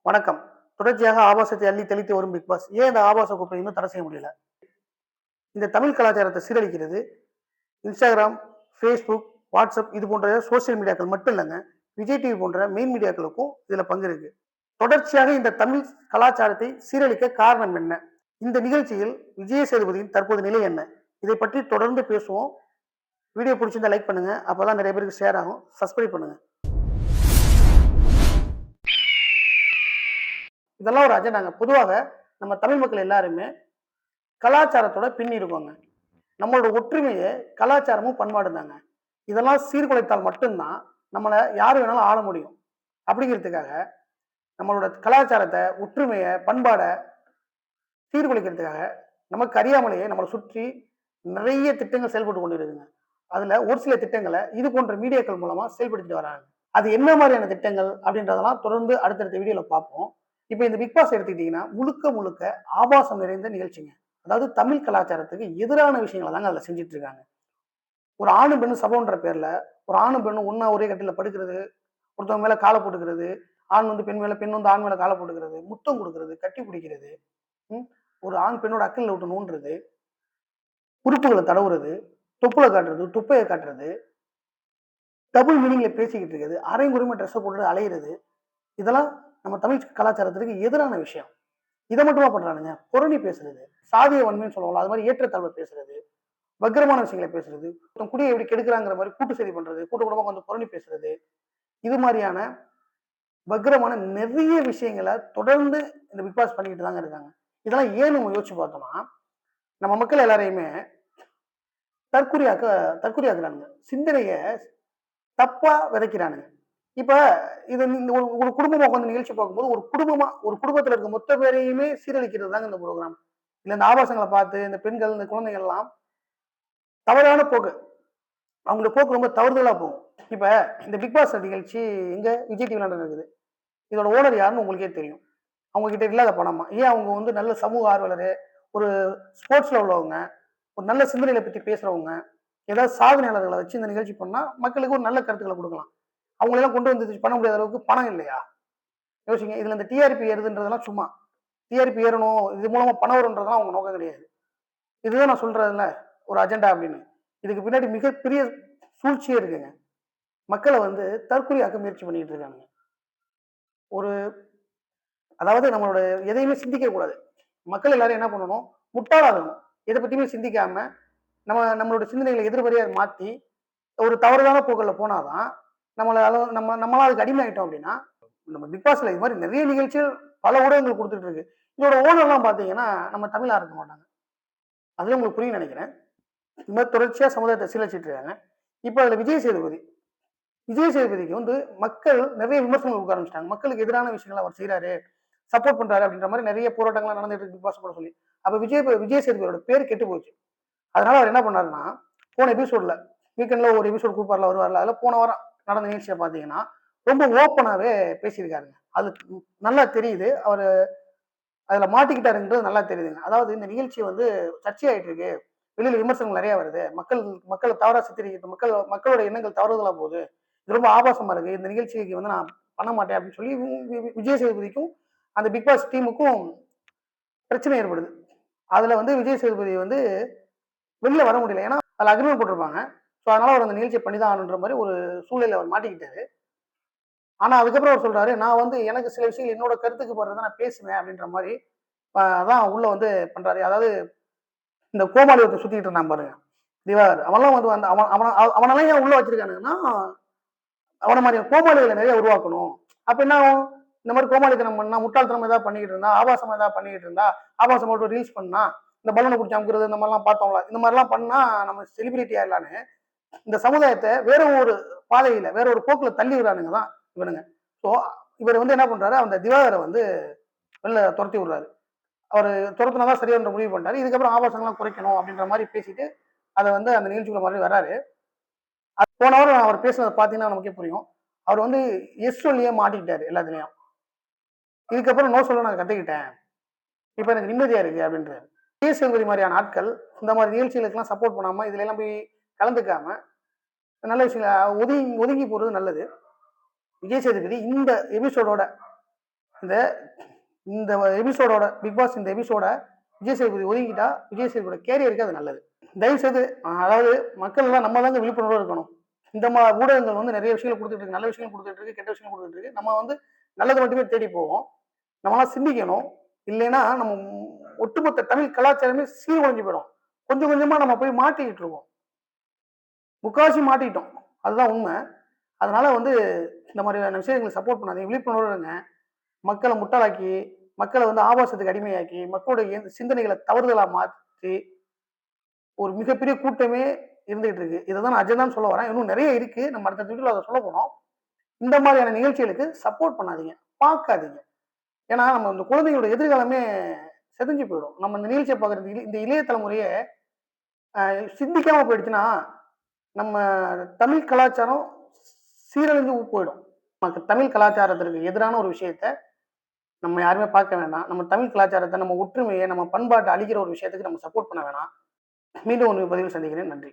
வணக்கம். தொடர்ச்சியாக ஆபாசத்தை அள்ளி தெளித்து வரும் பிக் பாஸ். ஏன் இந்த ஆபாச குப்பை இன்னும் தடை செய்ய முடியல? இந்த தமிழ் கலாச்சாரத்தை சீரழிக்கிறது Instagram, Facebook, WhatsApp இது போன்ற சோசியல் மீடியாக்கள் மட்டும் இல்லங்க. விஜய் டிவி போன்ற மெயின் மீடியாக்களுக்கும் இதுல பங்கு இருக்கு. தொடர்ச்சியாக இந்த தமிழ் கலாச்சாரத்தை சீரழிக்க காரணம் என்ன? இந்த நிகழ்ச்சியில் விஜய் சேதுபதியின் தற்போது நிலை என்ன? இதை பற்றி தொடர்ந்து பேசுவோம். வீடியோ பிடிச்சிருந்தா லைக் பண்ணுங்க. அப்பதான் நிறைய பேருக்கு ஷேர் ஆகும். சப்ஸ்கிரைப் பண்ணுங்க. இதெல்லாம் ஒரு அஜெண்டாங்க. பொதுவாக நம்ம தமிழ் மக்கள் எல்லாருமே கலாச்சாரத்தோட பின்னி இருக்கோங்க. நம்மளோட ஒற்றுமையே கலாச்சாரமும் பண்பாடும் தாங்க. இதெல்லாம் சீர்குலைத்தால் மட்டும்தான் நம்மள யாரு வேணாலும் ஆள முடியும். அப்படிங்கிறதுக்காக நம்மளோட கலாச்சாரத்தை, ஒற்றுமைய, பண்பாட சீர்குலைக்கிறதுக்காக நமக்கு அறியாமலேயே நம்மளை சுற்றி நிறைய திட்டங்கள் செயல்பட்டு கொண்டு இருக்குங்க. அதுல ஒரு சில திட்டங்களை இது போன்ற மீடியாக்கள் மூலமா செயல்படுத்திட்டு வராங்க. அது என்ன மாதிரியான திட்டங்கள் அப்படின்றதெல்லாம் தொடர்ந்து அடுத்தடுத்த வீடியோல பார்ப்போம். இப்ப இந்த பிக் பாஸ் எடுத்துக்கிட்டீங்கன்னா முழுக்க முழுக்க ஆபாசம் நிறைந்த நிகழ்ச்சிங்க. அதாவது தமிழ் கலாச்சாரத்துக்கு எதிரான விஷயங்களை தாங்க அதுல செஞ்சுட்டு இருக்காங்க. ஒரு ஆணும் பெண்ணும் சபைன்ற பேர்ல ஒரு ஆணும் பெண்ணும் ஒன்னா ஒரே கட்டில படுக்கிறது, ஒருத்தவங்க மேல காலை போட்டுக்கிறது, ஆண் வந்து பெண் மேல, பெண் வந்து ஆண் மேல காலை போட்டுக்கிறது, முத்தம் கொடுக்கிறது, கட்டி பிடிக்கிறது, ஒரு ஆண் பெண்ணோட அக்கல்ல விட்டு நோண்டுறது, உறுப்புகளை தடவுறது, தொப்புளை காட்டுறது, துப்பையை காட்டுறது, டபுள் மீனிங்ல பேசிக்கிட்டு இருக்கிறது, அரைங்குறைமை ட்ரெஸ்ஸை போட்டு அலையிறது, இதெல்லாம் நம்ம தமிழ் கலாச்சாரத்திற்கு எதிரான விஷயம். இதை மட்டுமா பண்றானுங்க? புரணி பேசுறது, சாதிய வன்மைன்னு சொல்லுவாங்க, அது மாதிரி ஏற்றத்தாழ்வை பேசுறது, வக்கிரமான விஷயங்களை பேசுறது, குடியை எப்படி கெடுக்கிறாங்கிற மாதிரி கூட்டு செய்தி பண்றது, கூட்டு குடும்பம் வந்து புரணி பேசுறது, இது மாதிரியான வக்கிரமான நிறைய விஷயங்களை தொடர்ந்து இந்த பிக் பாஸ் பண்ணிக்கிட்டு தாங்க இருக்காங்க. இதெல்லாம் ஏன் நம்ம யோசிச்சு பார்த்தோம்னா, நம்ம மக்கள் எல்லாரையுமே தற்குறியாக்க தற்குறியாக்குறானுங்க. சிந்தனைய தப்பா விதைக்கிறானுங்க. இப்ப இது ஒரு குடும்பமா உட்காந்து நிகழ்ச்சி பார்க்கும்போது ஒரு குடும்பத்துல இருக்க மொத்த பேரையுமே சீரழிக்கிறது தாங்க இந்த ப்ரோக்ராம். இல்ல இந்த ஆபாசங்களை பார்த்து இந்த பெண்கள், இந்த குழந்தைகள் எல்லாம் தவறான போக்கு, அவங்களோட போக்கு ரொம்ப தவறுதலா போகும். இப்ப இந்த பிக் பாஸ் நிகழ்ச்சி எங்க விஜய் டிவி நடக்குது. இதோட ஓனர் யாருன்னு உங்களுக்கே தெரியும். அவங்க கிட்ட இல்லாத பணமா? ஏன் அவங்க வந்து நல்ல சமூக ஆர்வலரு, ஒரு ஸ்போர்ட்ஸ்ல உள்ளவங்க, ஒரு நல்ல சிந்தனைகளை பத்தி பேசுறவங்க, ஏதாவது சாதனையாளர்களை வச்சு இந்த நிகழ்ச்சி பண்ணா மக்களுக்கு ஒரு நல்ல கருத்துக்களை கொடுக்கலாம். அவங்களெல்லாம் கொண்டு வந்து பண்ண முடியாத அளவுக்கு பணம் இல்லையா? யோசிங்க. இதுல இந்த டிஆர்பி ஏறுதுன்றதெல்லாம் சும்மா. டிஆர்பி ஏறணும், இது மூலமா பணம் வரும்ன்றதெல்லாம் அவங்க நோக்கம் கிடையாது. இதுதான் நான் சொல்றதுல ஒரு அஜெண்டா அப்படின்னு. இதுக்கு பின்னாடி மிகப்பெரிய சூழ்ச்சியே இருக்குங்க. மக்களை வந்து தற்கொலையாக்க முயற்சி பண்ணிட்டு இருக்காங்க. ஒரு அதாவது நம்மளோட எதையுமே சிந்திக்க கூடாது. மக்கள் எல்லாரும் என்ன பண்ணணும்? முட்டாளாகணும். எதை பத்தியுமே சிந்திக்காம நம்மளோட சிந்தனைகளை எதிர்மறையா மாத்தி ஒரு தவறான போக்குல போனாதான் நம்மளால அதுக்கு அடிமையாயிட்டோம் அப்படின்னா, நம்ம பிக் பாஸ்ல இது மாதிரி நிறைய நிகழ்ச்சிகள் பல ஊடகங்கள் கொடுத்துட்டு இருக்கு. இதோட ஓனர்லாம் பாத்தீங்கன்னா நம்ம தமிழா இருக்க மாட்டாங்க. அதுல உங்களுக்கு புரியும் நினைக்கிறேன். இந்த மாதிரி தொடர்ச்சியா சமுதாயத்தை சீரழிச்சிட்டு இருக்காங்க. இப்ப அதுல விஜய் சேதுபதிக்கு வந்து மக்கள் நிறைய விமர்சனங்கள் கொடுக்க ஆரம்பிச்சிட்டாங்க. மக்களுக்கு எதிரான விஷயங்களை அவர் செய்யறாரு, சப்போர்ட் பண்றாரு அப்படின்ற மாதிரி நிறைய போராட்டங்கள் நடந்துட்டு இருக்கு பிக் பாஸ் போட சொல்லி. அப்ப விஜய் சேதுபதியோட பேர் கெட்டு போச்சு. அதனால அவர் என்ன பண்ணாருன்னா, போன எபிசோட்ல வீக்கெண்ட்ல ஒரு எபிசோட் கூப்பார்ல வருவார்ல, அதுல போன வாரம் நடந்த நிகழ்ச்சியை பாத்தீங்கன்னா ரொம்ப ஓப்பனாவே பேசியிருக்காருங்க. அது நல்லா தெரியுது. அவர் அதுல மாட்டிக்கிட்டாருன்றது நல்லா தெரியுதுங்க. அதாவது இந்த நிகழ்ச்சி வந்து சர்ச்சையாயிட்டு இருக்கு, வெளியில விமர்சனங்கள் நிறைய வருது, மக்களை தவறா சித்தரிக்கிறது, மக்களோட எண்ணங்கள் தவறுதலா போகுது, இது ரொம்ப ஆபாசமா இருக்கு, இந்த நிகழ்ச்சிக்கு வந்து நான் பண்ண மாட்டேன் அப்படின்னு சொல்லி விஜய் சேதுபதிக்கும் அந்த பிக் பாஸ் டீமுக்கும் பிரச்சனை ஏற்படுது. அதுல வந்து விஜய் சேதுபதி வந்து வெளில வர முடியல. ஏன்னா அதுல அக்ரிமெண்ட் போட்டிருப்பாங்க. ஸோ அதனால அவர் அந்த நிகழ்ச்சியை பண்ணிதான் ஆகணுன்ற மாதிரி ஒரு சூழ்நிலை அவர் மாட்டிக்கிட்டாரு. ஆனா அதுக்கப்புறம் அவர் சொல்றாரு, நான் வந்து எனக்கு சில விஷயங்கள் என்னோட கருத்துக்கு போறதை நான் பேசுவேன் அப்படின்ற மாதிரி அதான் உள்ள வந்து பண்றாரு. அதாவது இந்த கோமாளி ஒருத்தர் சுத்திட்டு இருந்தான் பாருங்க, திவாகர். அவன்லாம் வந்து அவனெல்லாம் ஏன் உள்ள வச்சிருக்கானுங்கன்னா, அவன மாதிரி கோமாளிகளை நிறைய உருவாக்கணும். அப்ப என்ன ஆகும்? இந்த மாதிரி கோமாளித்தனம் பண்ணா, முட்டாள்தனம் ஏதாவது பண்ணிக்கிட்டு இருந்தா, ஆபாசமா ஏதாவது பண்ணிக்கிட்டு இருந்தா, ஆபாசம் மட்டும் ரீல்ஸ் பண்ணா, இந்த பலூனை பிடிச்சி அமுக்குறது, இந்த மாதிரிலாம் பார்த்தோம்ல, இந்த மாதிரிலாம் பண்ணா நம்ம செலிபிரிட்டி ஆயிடலான்னு இந்த சமுதாயத்தை வேற ஒரு பாதையில, வேற ஒரு போக்குல தள்ளி விடுறானுங்க தான் இவனுங்க. ஸோ இவர் வந்து என்ன பண்றாரு, அந்த திவாகரை வந்து வெளில துரத்தி விடுறாரு. அவர் துரத்துனாதான் சரியான முடிவு பண்ணாரு. இதுக்கப்புறம் ஆபாசங்கள்லாம் குறைக்கணும் அப்படின்ற மாதிரி பேசிட்டு அதை வந்து அந்த நிகழ்ச்சிக்குள்ள மறுபடியும் வராரு. போன வாரம் அவர் பேசுனதை பார்த்தீங்கன்னா நமக்கே புரியும். அவர் வந்து எஸ் சொல்லியே மாட்டிக்கிட்டாரு எல்லாத்துலயும். இதுக்கப்புறம் நோ சொல்ல நான் கத்துக்கிட்டேன், இப்ப எனக்கு நிம்மதியா இருக்கு அப்படின்றாரு. விஜய் சேதுபதி மாதிரியான ஆட்கள் இந்த மாதிரி நிகழ்ச்சிகளுக்கெல்லாம் சப்போர்ட் பண்ணாம, இதுல எல்லாம் போய் கலந்துக்காம நல்ல விஷயம் ஒதுங்கி ஒதுங்கி போறது நல்லது. விஜய் சேதுபதி இந்த எபிசோடோட இந்த இந்த எபிசோடோட பிக் பாஸ் இந்த எபிசோட விஜய் சேதுபதி ஒதுங்கிட்டா விஜய் சேதுபதியோட கேரியருக்கு அது நல்லது. தயவு செய்து அதாவது மக்கள் எல்லாம் நம்ம தாங்க விழிப்புணர்வோடு இருக்கணும். இந்த ஊடகங்கள் வந்து நிறைய விஷயங்கள் கொடுத்துட்டு இருக்கு, நல்ல விஷயங்கள் கொடுத்துட்டு இருக்கு, கெட்ட விஷயங்கள் கொடுத்துட்டு இருக்கு. நம்ம வந்து நல்லது மட்டுமே தேடி போவோம். நம்மளாம் சிந்திக்கணும். இல்லைன்னா நம்ம ஒட்டுமொத்த தமிழ் கலாச்சாரமே சீர்குலைஞ்சு போயிடும். கொஞ்சம் கொஞ்சமா நம்ம போய் மாட்டிக்கிட்டு இருக்கோம். முக்காவாசி மாட்டிக்கிட்டோம். அதுதான் உண்மை. அதனால வந்து இந்த மாதிரியான விஷயங்களுக்கு சப்போர்ட் பண்ணாதீங்க. விழிப்புணர்வோடு இருங்க. மக்களை முட்டாளாக்கி, மக்களை வந்து ஆபாசத்துக்கு அடிமையாக்கி, மக்களுடைய சிந்தனைகளை தவறுதலா மாற்றி ஒரு மிகப்பெரிய கூட்டமே இருந்துகிட்டு இருக்கு. இதை தான் நான் அஜெண்டான்னு சொல்ல வரேன். இன்னும் நிறைய இருக்கு. நம்ம அடுத்த வீடியோல அதை சொல்ல போறோம். இந்த மாதிரியான நிகழ்ச்சிகளுக்கு சப்போர்ட் பண்ணாதீங்க, பார்க்காதீங்க. ஏன்னா நம்ம இந்த குழந்தைங்களோட எதிர்காலமே செதஞ்சு போயிடும். நம்ம இந்த நிகழ்ச்சியை பார்க்கறது இந்த இளைய தலைமுறையை சிந்திக்காம போயிடுச்சுன்னா நம்ம தமிழ் கலாச்சாரம் சீரழிஞ்சு போயிடும். நமக்கு தமிழ் கலாச்சாரத்திற்கு எதிரான ஒரு விஷயத்த நம்ம யாருமே பார்க்க வேண்டாம். நம்ம தமிழ் கலாச்சாரத்தை, நம்ம ஒற்றுமையை, நம்ம பண்பாட்டை அழிக்கிற ஒரு விஷயத்துக்கு நம்ம சப்போர்ட் பண்ண வேணாம். மீண்டும் ஒரு பதிவில் சந்திக்கிறேன். நன்றி.